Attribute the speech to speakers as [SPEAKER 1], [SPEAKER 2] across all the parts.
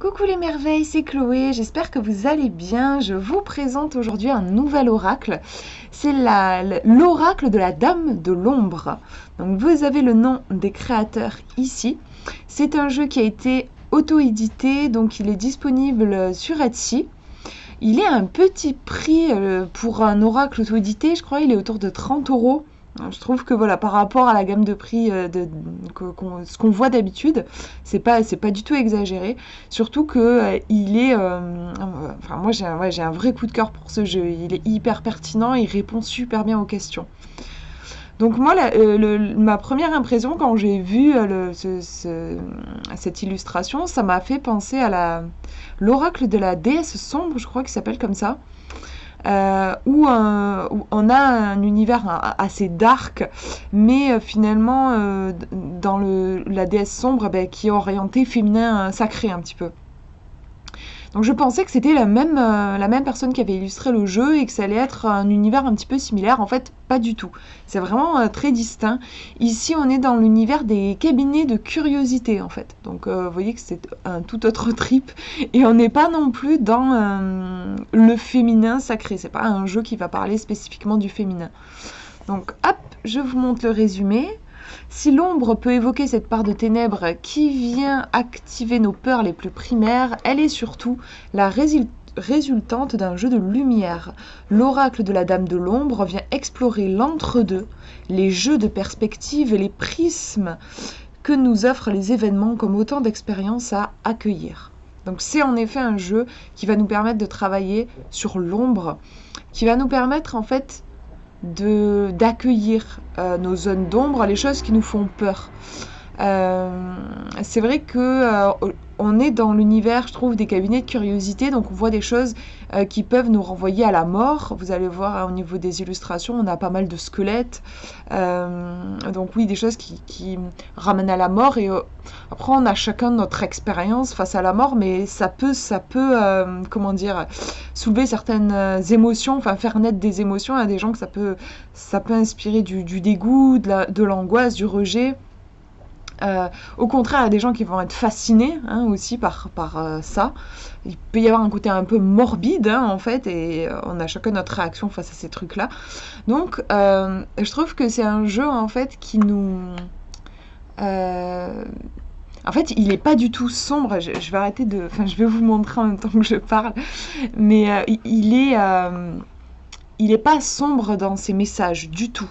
[SPEAKER 1] Coucou les merveilles, c'est Chloé, j'espère que vous allez bien. Je vous présente aujourd'hui un nouvel oracle. C'est l'oracle de la Dame de l'Ombre. Donc vous avez le nom des créateurs ici. C'est un jeu qui a été auto-édité, donc il est disponible sur Etsy. Il est à un petit prix pour un oracle auto-édité, je crois qu'il est autour de 30 €. Je trouve que voilà, par rapport à la gamme de prix ce qu'on voit d'habitude, c'est pas du tout exagéré. Surtout que il est, enfin moi j'ai un vrai coup de cœur pour ce jeu. Il est hyper pertinent, il répond super bien aux questions. Donc moi, ma première impression quand j'ai vu cette illustration, ça m'a fait penser à l'oracle de la déesse sombre, je crois qu'il s'appelle comme ça. Où on a un univers assez dark, mais finalement dans la déesse sombre qui est orientée féminin sacré un petit peu. Donc je pensais que c'était la même personne qui avait illustré le jeu et que ça allait être un univers un petit peu similaire. En fait, pas du tout. C'est vraiment très distinct. Ici, on est dans l'univers des cabinets de curiosité, en fait. Donc vous voyez que c'est un tout autre trip. Et on n'est pas non plus dans le féminin sacré. C'est pas un jeu qui va parler spécifiquement du féminin. Donc hop, je vous montre le résumé. Si l'ombre peut évoquer cette part de ténèbres qui vient activer nos peurs les plus primaires, elle est surtout la résultante d'un jeu de lumière. L'oracle de la Dame de l'Ombre vient explorer l'entre-deux, les jeux de perspective et les prismes que nous offrent les événements comme autant d'expériences à accueillir. Donc c'est en effet un jeu qui va nous permettre de travailler sur l'ombre, qui va nous permettre en fait d'accueillir nos zones d'ombre, les choses qui nous font peur. C'est vrai que on est dans l'univers, je trouve, des cabinets de curiosité, donc on voit des choses qui peuvent nous renvoyer à la mort. Vous allez voir au niveau des illustrations, on a pas mal de squelettes, donc oui, des choses qui ramènent à la mort. Et après, on a chacun notre expérience face à la mort, mais ça peut comment dire, soulever certaines émotions, enfin faire naître des émotions à des gens que ça peut inspirer du dégoût, de l'angoisse, du rejet. Au contraire, il y a des gens qui vont être fascinés aussi par ça. Il peut y avoir un côté un peu morbide en fait, et on a chacun notre réaction face à ces trucs-là. Donc, je trouve que c'est un jeu en fait qui nous... En fait, il n'est pas du tout sombre. Je vais arrêter de... Enfin, je vais vous montrer en même temps que je parle. Mais il est pas sombre dans ses messages du tout.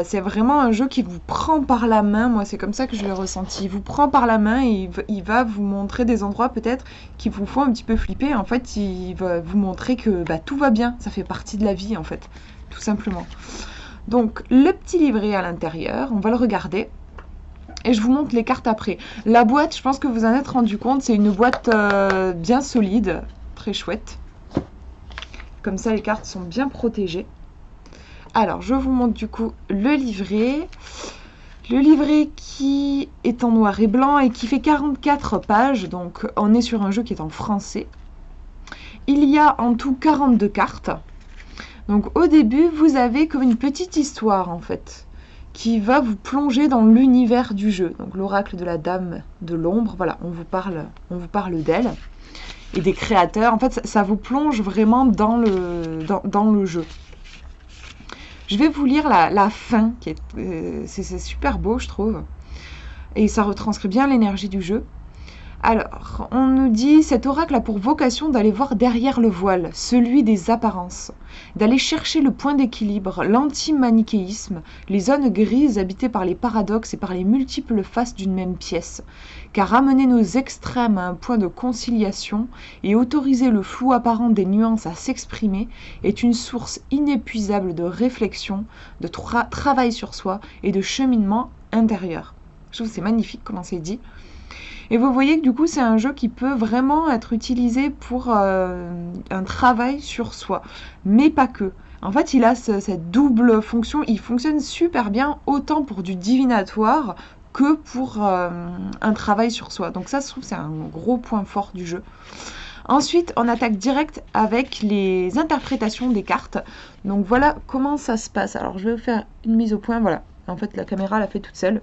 [SPEAKER 1] C'est vraiment un jeu qui vous prend par la main. Moi, c'est comme ça que je l'ai ressenti. Il vous prend par la main et il va vous montrer des endroits peut-être qui vous font un petit peu flipper. En fait, il va vous montrer que tout va bien. Ça fait partie de la vie, en fait, tout simplement. Donc, le petit livret à l'intérieur, on va le regarder. Et je vous montre les cartes après. La boîte, je pense que vous en êtes rendu compte, c'est une boîte bien solide, très chouette. Comme ça, les cartes sont bien protégées. Alors, je vous montre du coup le livret. Le livret qui est en noir et blanc et qui fait 44 pages. Donc, on est sur un jeu qui est en français. Il y a en tout 42 cartes. Donc, au début, vous avez comme une petite histoire en fait, qui va vous plonger dans l'univers du jeu. Donc, l'oracle de la Dame de l'Ombre. Voilà, on vous parle d'elle et des créateurs. En fait, ça vous plonge vraiment dans le jeu. Je vais vous lire la fin, c'est super beau, je trouve. Et ça retranscrit bien l'énergie du jeu. Alors, on nous dit, cet oracle a pour vocation d'aller voir derrière le voile, celui des apparences, d'aller chercher le point d'équilibre, l'anti-manichéisme, les zones grises habitées par les paradoxes et par les multiples faces d'une même pièce, car amener nos extrêmes à un point de conciliation et autoriser le flou apparent des nuances à s'exprimer est une source inépuisable de réflexion, de travail sur soi et de cheminement intérieur. Je trouve que c'est magnifique comment c'est dit. Et vous voyez que du coup, c'est un jeu qui peut vraiment être utilisé pour un travail sur soi, mais pas que. En fait, il a cette double fonction. Il fonctionne super bien autant pour du divinatoire que pour un travail sur soi. Donc ça, je trouve que c'est un gros point fort du jeu. Ensuite, on attaque direct avec les interprétations des cartes. Donc voilà comment ça se passe. Alors, je vais vous faire une mise au point. Voilà. En fait, la caméra l'a fait toute seule.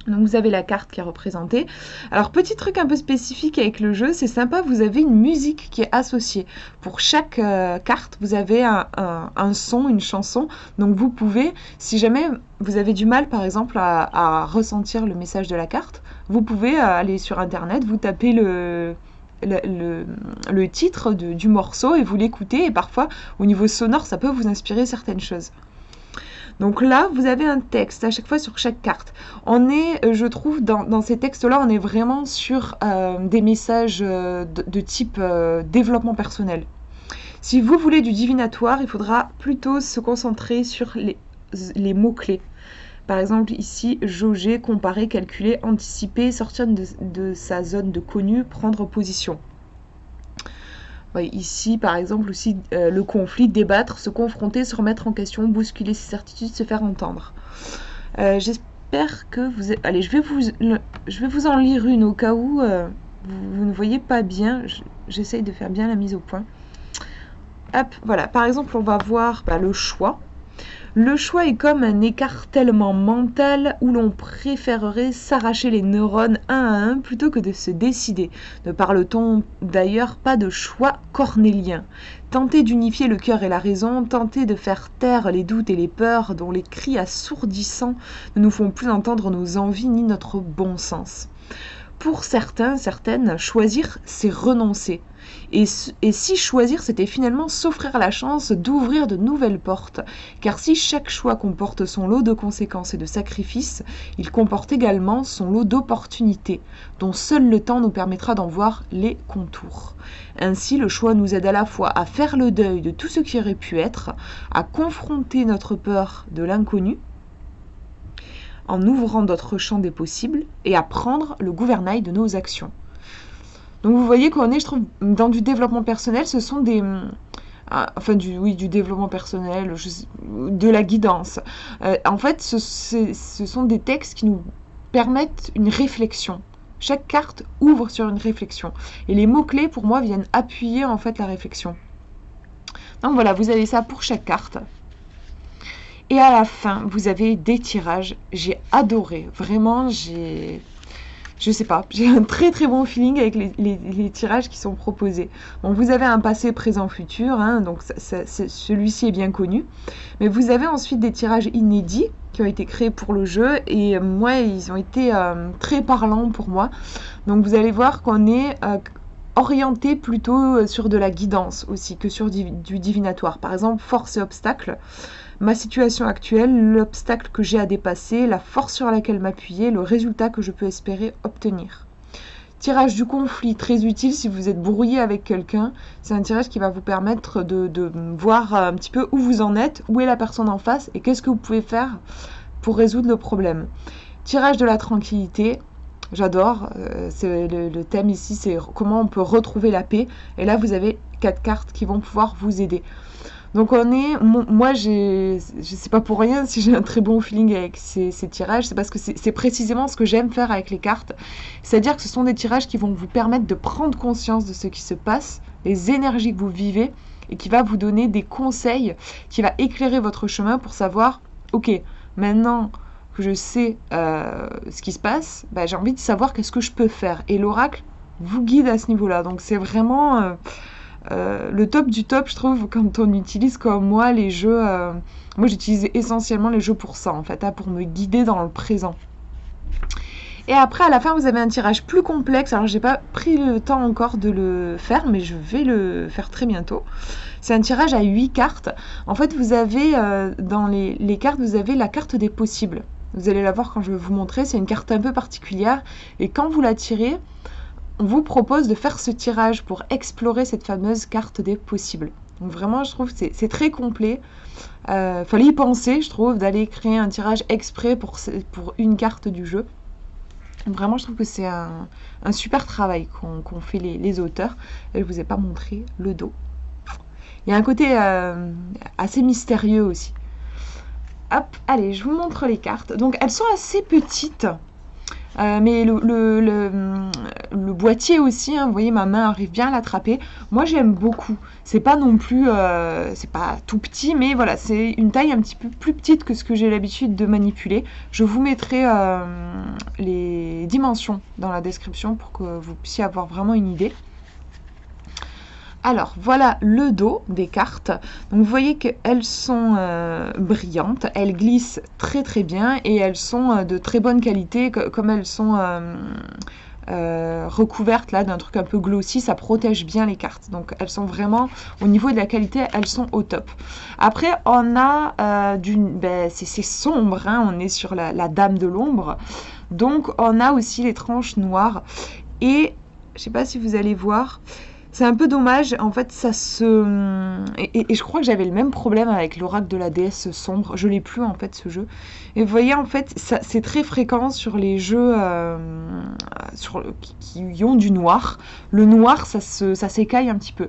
[SPEAKER 1] Donc vous avez la carte qui est représentée. Alors petit truc un peu spécifique avec le jeu, c'est sympa, vous avez une musique qui est associée. Pour chaque carte, vous avez un son, une chanson. Donc vous pouvez, si jamais vous avez du mal par exemple à ressentir le message de la carte, vous pouvez aller sur internet, vous tapez le titre du morceau et vous l'écoutez. Et parfois au niveau sonore, ça peut vous inspirer certaines choses. Donc là, vous avez un texte à chaque fois sur chaque carte. On est, je trouve, dans ces textes-là, on est vraiment sur des messages de type développement personnel. Si vous voulez du divinatoire, il faudra plutôt se concentrer sur les mots-clés. Par exemple, ici, jauger, comparer, calculer, anticiper, sortir de sa zone de connu, prendre position. Ouais, ici, par exemple, aussi, le conflit, débattre, se confronter, se remettre en question, bousculer ses certitudes, se faire entendre. J'espère que vous... Allez, je vais vous en lire une au cas où vous ne voyez pas bien. J'essaye de faire bien la mise au point. Hop, voilà. Par exemple, on va voir le choix. Le choix est comme un écartèlement mental où l'on préférerait s'arracher les neurones un à un plutôt que de se décider. Ne parle-t-on d'ailleurs pas de choix cornélien? Tenter d'unifier le cœur et la raison, tenter de faire taire les doutes et les peurs dont les cris assourdissants ne nous font plus entendre nos envies ni notre bon sens. Pour certains, certaines, choisir, c'est renoncer. Et si choisir, c'était finalement s'offrir la chance d'ouvrir de nouvelles portes. Car si chaque choix comporte son lot de conséquences et de sacrifices, il comporte également son lot d'opportunités, dont seul le temps nous permettra d'en voir les contours. Ainsi, le choix nous aide à la fois à faire le deuil de tout ce qui aurait pu être, à confronter notre peur de l'inconnu, en ouvrant d'autres champs des possibles, et à prendre le gouvernail de nos actions. Donc vous voyez qu'on est, je trouve, dans du développement personnel, ce sont des... Enfin, du développement personnel, de la guidance. En fait, ce sont des textes qui nous permettent une réflexion. Chaque carte ouvre sur une réflexion. Et les mots-clés, pour moi, viennent appuyer, en fait, la réflexion. Donc voilà, vous avez ça pour chaque carte. Et à la fin, vous avez des tirages. J'ai adoré. Vraiment, je sais pas, j'ai un très très bon feeling avec les tirages qui sont proposés. Bon, vous avez un passé, présent, futur, hein, donc celui-ci est bien connu. Mais vous avez ensuite des tirages inédits qui ont été créés pour le jeu et moi, ils ont été très parlants pour moi. Donc vous allez voir qu'on est orienté plutôt sur de la guidance aussi que sur du divinatoire. Par exemple, force et obstacle. Ma situation actuelle, l'obstacle que j'ai à dépasser, la force sur laquelle m'appuyer, le résultat que je peux espérer obtenir. Tirage du conflit, très utile si vous êtes brouillé avec quelqu'un. C'est un tirage qui va vous permettre de voir un petit peu où vous en êtes, où est la personne en face et qu'est-ce que vous pouvez faire pour résoudre le problème. Tirage de la tranquillité, j'adore. Le thème ici, c'est comment on peut retrouver la paix. Et là, vous avez 4 cartes qui vont pouvoir vous aider. Donc moi je sais pas pour rien si j'ai un très bon feeling avec ces tirages, c'est parce que c'est précisément ce que j'aime faire avec les cartes, c'est-à-dire que ce sont des tirages qui vont vous permettre de prendre conscience de ce qui se passe, les énergies que vous vivez, et qui va vous donner des conseils, qui va éclairer votre chemin pour savoir, ok, maintenant que je sais ce qui se passe, j'ai envie de savoir qu'est-ce que je peux faire, et l'oracle vous guide à ce niveau-là, donc c'est vraiment... le top du top, je trouve, quand on utilise comme moi les jeux. Moi, j'utilise essentiellement les jeux pour ça, en fait, pour me guider dans le présent. Et après, à la fin, vous avez un tirage plus complexe. Alors, j'ai pas pris le temps encore de le faire, mais je vais le faire très bientôt. C'est un tirage à 8 cartes. En fait, vous avez, dans les cartes, vous avez la carte des possibles. Vous allez la voir quand je vais vous montrer. C'est une carte un peu particulière. Et quand vous la tirez, on vous propose de faire ce tirage pour explorer cette fameuse carte des possibles. Donc vraiment, je trouve que c'est très complet. Fallait y penser, je trouve, d'aller créer un tirage exprès pour une carte du jeu. Donc vraiment, je trouve que c'est un super travail qu'ont fait les auteurs. Et je vous ai pas montré le dos. Il y a un côté assez mystérieux aussi. Hop, allez, je vous montre les cartes. Donc elles sont assez petites. Mais le boîtier aussi, hein, vous voyez, ma main arrive bien à l'attraper. Moi, j'aime beaucoup. C'est pas non plus, c'est pas tout petit, mais voilà, c'est une taille un petit peu plus petite que ce que j'ai l'habitude de manipuler. Je vous mettrai les dimensions dans la description pour que vous puissiez avoir vraiment une idée. Alors, voilà le dos des cartes. Donc, vous voyez qu'elles sont brillantes, elles glissent très très bien et elles sont de très bonne qualité, comme elles sont recouvertes là d'un truc un peu glossy, ça protège bien les cartes. Donc, elles sont vraiment, au niveau de la qualité, elles sont au top. Après, on a c'est sombre, hein, on est sur la dame de l'ombre. Donc, on a aussi les tranches noires. Et, je sais pas si vous allez voir... C'est un peu dommage, en fait, ça se... Et je crois que j'avais le même problème avec l'oracle de la déesse sombre. Je l'ai plus, en fait, ce jeu. Et vous voyez, en fait, c'est très fréquent sur les jeux qui ont du noir. Le noir, ça s'écaille un petit peu.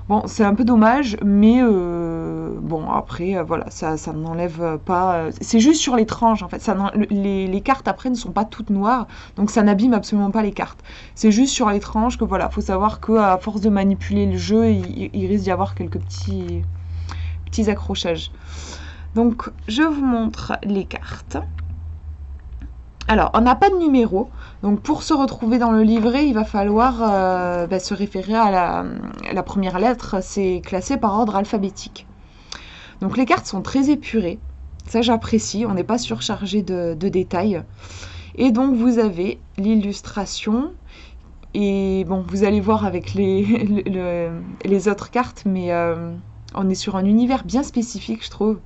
[SPEAKER 1] Bon, c'est un peu dommage, mais bon, après, voilà, ça n'enlève pas... c'est juste sur les tranches, en fait. Les cartes, après, ne sont pas toutes noires, donc ça n'abîme absolument pas les cartes. C'est juste sur les tranches que, voilà, faut savoir qu'à force de manipuler le jeu, il risque d'y avoir quelques petits accrochages. Donc, je vous montre les cartes. Alors, on n'a pas de numéro, donc pour se retrouver dans le livret, il va falloir se référer à la première lettre, c'est classé par ordre alphabétique. Donc les cartes sont très épurées, ça j'apprécie, on n'est pas surchargé de détails. Et donc vous avez l'illustration, et bon, vous allez voir avec les autres cartes, mais on est sur un univers bien spécifique, je trouve.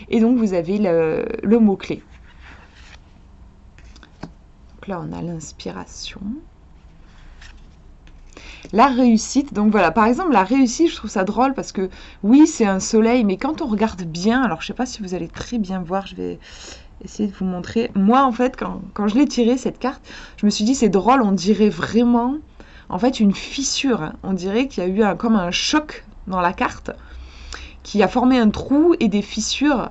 [SPEAKER 1] Et donc vous avez le mot-clé. Là, on a l'inspiration. La réussite. Donc voilà, par exemple, la réussite, je trouve ça drôle parce que oui, c'est un soleil, mais quand on regarde bien, alors je sais pas si vous allez très bien voir, je vais essayer de vous montrer. Moi, en fait, quand je l'ai tirée, cette carte, je me suis dit, c'est drôle, on dirait vraiment, en fait, une fissure. Hein. On dirait qu'il y a eu comme un choc dans la carte qui a formé un trou et des fissures.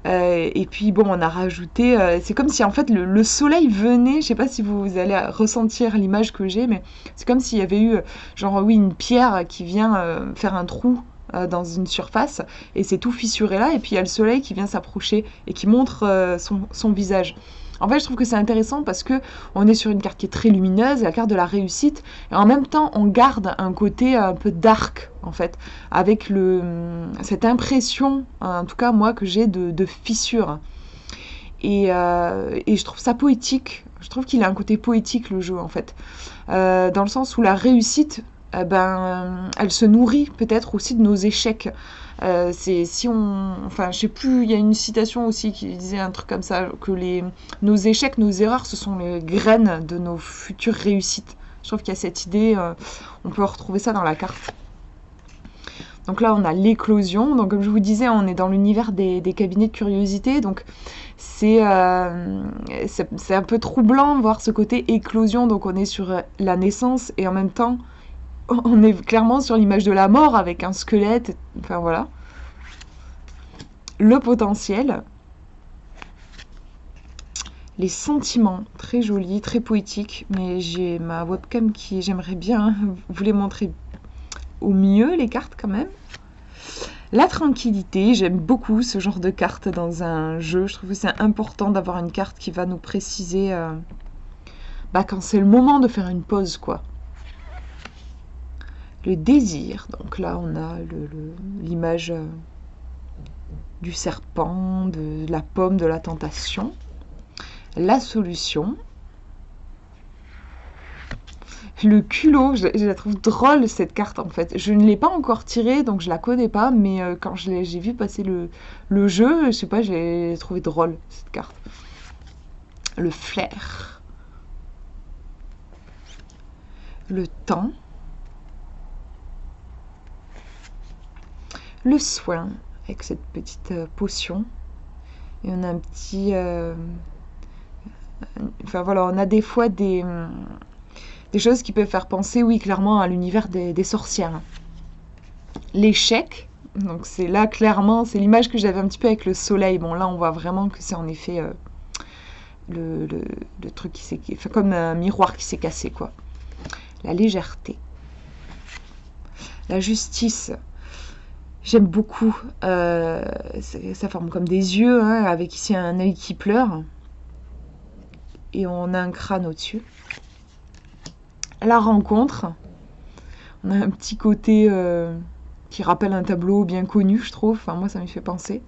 [SPEAKER 1] Et puis, bon, on a rajouté... c'est comme si, en fait, le soleil venait... Je sais pas si vous allez ressentir l'image que j'ai, mais c'est comme s'il y avait eu, genre, oui, une pierre qui vient faire un trou dans une surface, et c'est tout fissuré là, et puis il y a le soleil qui vient s'approcher et qui montre son visage. En fait, je trouve que c'est intéressant parce que on est sur une carte qui est très lumineuse, la carte de la réussite, et en même temps, on garde un côté un peu dark, en fait, avec cette impression, en tout cas moi, que j'ai de fissure. Et je trouve ça poétique. Je trouve qu'il a un côté poétique, le jeu, en fait. Dans le sens où la réussite, elle se nourrit peut-être aussi de nos échecs. C'est si on... Enfin, je sais plus, il y a une citation aussi qui disait un truc comme ça, que nos échecs, nos erreurs, ce sont les graines de nos futures réussites. Je trouve qu'il y a cette idée, on peut retrouver ça dans la carte. Donc là, on a l'éclosion. Donc comme je vous disais, on est dans l'univers des cabinets de curiosité. Donc c'est un peu troublant de voir ce côté éclosion. Donc on est sur la naissance et en même temps, on est clairement sur l'image de la mort avec un squelette. Enfin voilà. Le potentiel. Les sentiments, très jolis, très poétiques. Mais j'ai ma webcam qui, j'aimerais bien vous les montrer au mieux, les cartes quand même. La tranquillité, j'aime beaucoup ce genre de carte dans un jeu. Je trouve que c'est important d'avoir une carte qui va nous préciser quand c'est le moment de faire une pause, quoi. Le désir, donc là on a l'image du serpent, de la pomme, de la tentation. La solution. Le culot, je la trouve drôle cette carte en fait. Je ne l'ai pas encore tirée donc je la connais pas, mais quand j'ai vu passer le jeu, je sais pas, j'ai trouvé drôle cette carte. Le flair. Le temps. Le soin avec cette petite potion. Et on a un petit... Enfin voilà, on a des fois des choses qui peuvent faire penser, oui, clairement à l'univers des sorcières. L'échec, donc c'est là, clairement, c'est l'image que j'avais un petit peu avec le soleil. Bon, là, on voit vraiment que c'est en effet le truc qui s'est... Enfin, comme un miroir qui s'est cassé, quoi. la légèreté, la justice. J'aime beaucoup, ça forme comme des yeux, hein, avec ici un œil qui pleure, et on a un crâne au-dessus. La rencontre, on a un petit côté qui rappelle un tableau bien connu, je trouve, enfin moi ça me fait penser.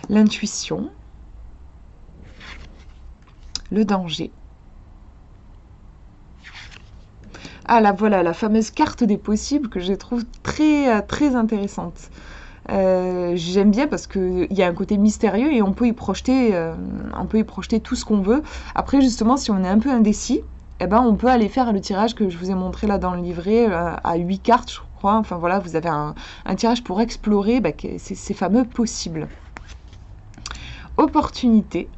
[SPEAKER 1] L'intuition, le danger. Ah là voilà, la fameuse carte des possibles que je trouve très intéressante. J'aime bien parce qu'il y a un côté mystérieux et on peut y projeter tout ce qu'on veut. Après justement, si on est un peu indécis, eh ben, on peut aller faire le tirage que je vous ai montré là dans le livret à 8 cartes, je crois. Enfin voilà, vous avez un tirage pour explorer ces fameux possibles. Opportunité,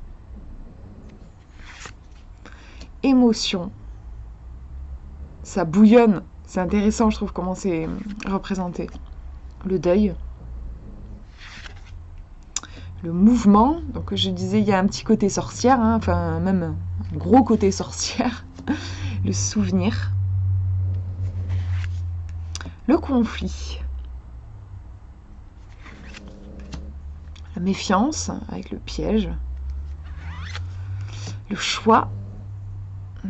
[SPEAKER 1] émotion. Ça bouillonne, c'est intéressant, je trouve, comment c'est représenté. Le deuil, le mouvement, donc je disais, il y a un petit côté sorcière, hein, enfin même un gros côté sorcière. Le souvenir, le conflit, la méfiance avec le piège, le choix.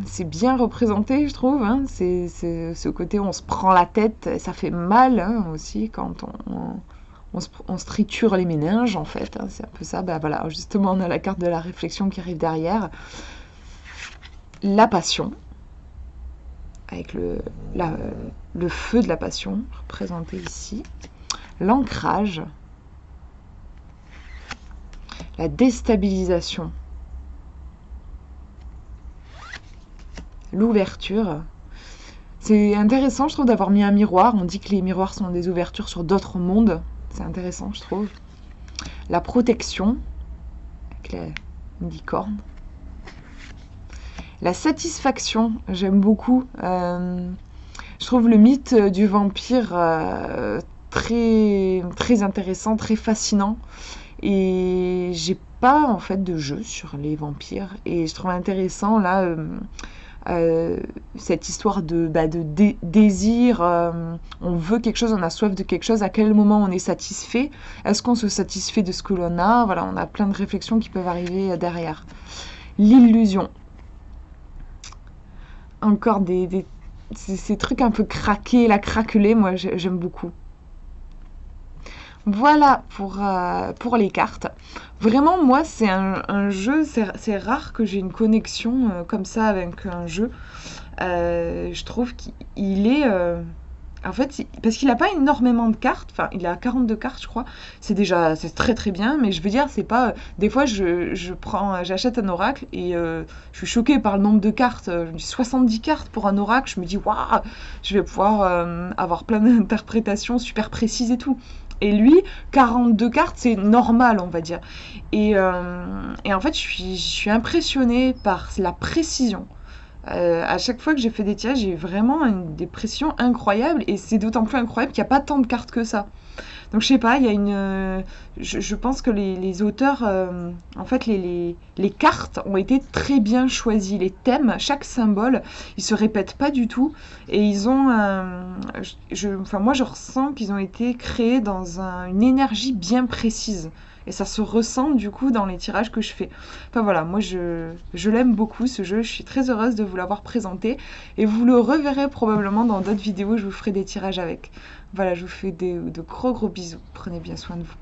[SPEAKER 1] C'est bien représenté, je trouve. Hein. C'est ce côté où on se prend la tête, ça fait mal hein, aussi quand on se triture les méninges, en fait. Hein. C'est un peu ça. Ben voilà, justement, on a la carte de la réflexion qui arrive derrière. La passion, avec le feu de la passion, représenté ici. L'ancrage, la déstabilisation. L'ouverture. C'est intéressant, je trouve, d'avoir mis un miroir. On dit que les miroirs sont des ouvertures sur d'autres mondes. C'est intéressant, je trouve. La protection, avec la licorne. La satisfaction, j'aime beaucoup. Je trouve le mythe du vampire très intéressant, très fascinant. Et j'ai pas, en fait, de jeu sur les vampires. Et je trouve intéressant, là... cette histoire de désir, on veut quelque chose, on a soif de quelque chose, à quel moment on est satisfait, est-ce qu'on se satisfait de ce que l'on a, voilà, on a plein de réflexions qui peuvent arriver derrière. L'illusion, encore ces trucs un peu craqués, la craquelée, moi j'aime beaucoup. Voilà pour les cartes. Vraiment, moi, c'est un jeu, c'est rare que j'ai une connexion comme ça avec un jeu. Je trouve qu'il est... en fait, parce qu'il n'a pas énormément de cartes, enfin, il a 42 cartes, je crois. C'est très bien, mais je veux dire, c'est pas... Des fois, j'achète un oracle et je suis choquée par le nombre de cartes. Je me dis 70 cartes pour un oracle, je me dis, waouh, je vais pouvoir avoir plein d'interprétations super précises et tout. Et lui, 42 cartes, c'est normal, on va dire. Et en fait, je suis impressionnée par la précision. À chaque fois que j'ai fait des tirages, j'ai vraiment des précisions incroyables. Et c'est d'autant plus incroyable qu'il n'y a pas tant de cartes que ça. Donc je sais pas, il y a je pense que les auteurs, en fait les cartes ont été très bien choisies. Les thèmes, chaque symbole, ils se répètent pas du tout. Et ils ont, enfin moi je ressens qu'ils ont été créés dans une énergie bien précise. Et ça se ressent du coup dans les tirages que je fais. Enfin voilà, moi je l'aime beaucoup ce jeu, je suis très heureuse de vous l'avoir présenté. Et vous le reverrez probablement dans d'autres vidéos, je vous ferai des tirages avec. Voilà, je vous fais de gros bisous. Prenez bien soin de vous.